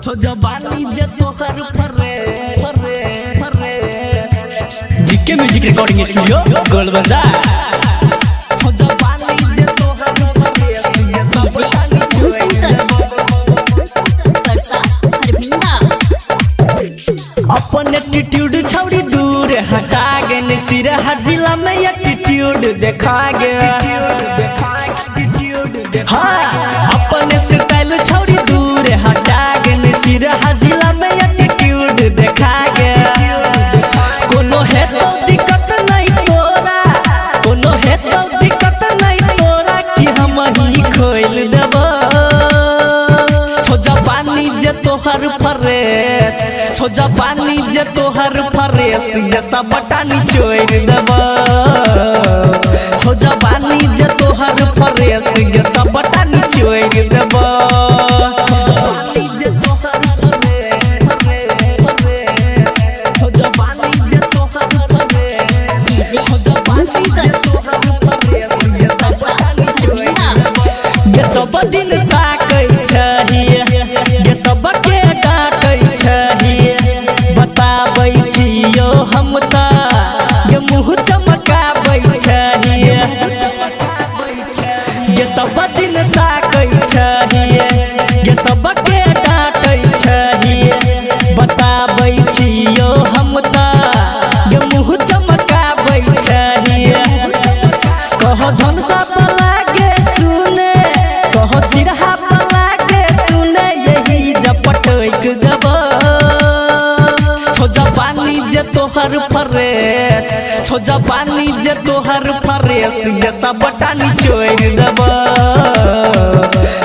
तो जवानी जे तोहर फरे फरे फरे जीके म्यूजिक रिकॉर्डिंग स्टूडियो गोलबंदा। तो जवानी जे तोहर फरे ये सब जानी छोड़ अपन एटीट्यूड छौड़ी दूर हटा गे न सिर हजिला में एटीट्यूड देखा गे हाँ अपन स्टाइल छौड़ी दूर हटा गे न सिर हजिला में एटीट्यूड देखा गे कोनो है तो दिक्कत नहीं तोरा कोनो है तो दिक्कत नहीं तोरा कि हम ही खोल देबो छो जवानी जे तोहर फरेस छो जवानी जे तोहर फरेस ये सब बटानी छोड़ देबो छो जवानी जे तोहर फरेस ये सब बटानी छोड़ देबो छो जवानी जे तोहर फरेस छो जवानी जे तोहर फरेस छो जवानी जे तोहर फरेस ये सब बटानी छोड़ देबो ये सब दिन ताकै छहिए ये सब के डाकै छहिए बताबै छियो हम त ये मुँह चमकाबै छहिए ये सब दिन ताकै छहिए ये सब के डाकै छहिए बताबै छियो हम त ये मुँह चमकाबै छहिए कहो धन सब लागे सुने कहो सिरहा लागे सुने यही जपटैक देबो छो जवानी जे तोहर फरेस छो जवानी जे तोहर फरेस ये सब बटानी छोड़ देबो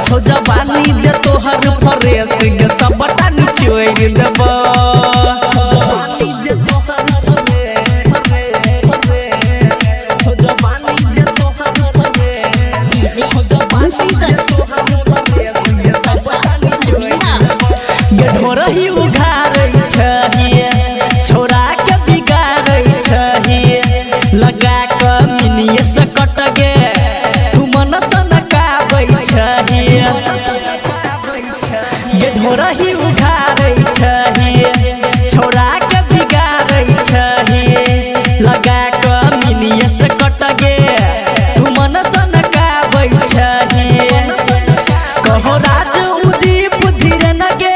छो जवानी जे तोहर फरेस ये सब बटानी छोड़ देबो छो जवानी जे तोहर फरेस छो जवानी जे तोहर फरेस छो जवानी जे तोहर फरेस ये सब बटानी छोड़ देबो ये ढोरही उघारै छहिए छोरा के बिगाड़ै छहिए लगा क मिनिए से कट गे तू मन सनकाबै छहिए ये ढोरही उघारै छहिए छोरा के बिगाड़ै छहिए लगा क मिनिए से कट गे तू मन सनकाबै छहिए कहो राज उदीप धीरन गे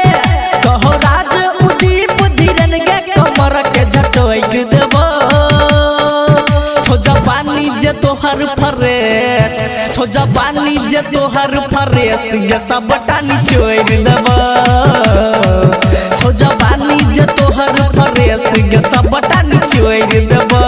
कहो राज उदीप धीरन गे कमर के झटोइक देबो छो जवानी जे तोहर फरेस छो जवानी जे तोहर फरेस ये सब बटानी छोड़ देबो छो जवानी जे तोहर फरेस ये सब बटानी छोड़ देबो।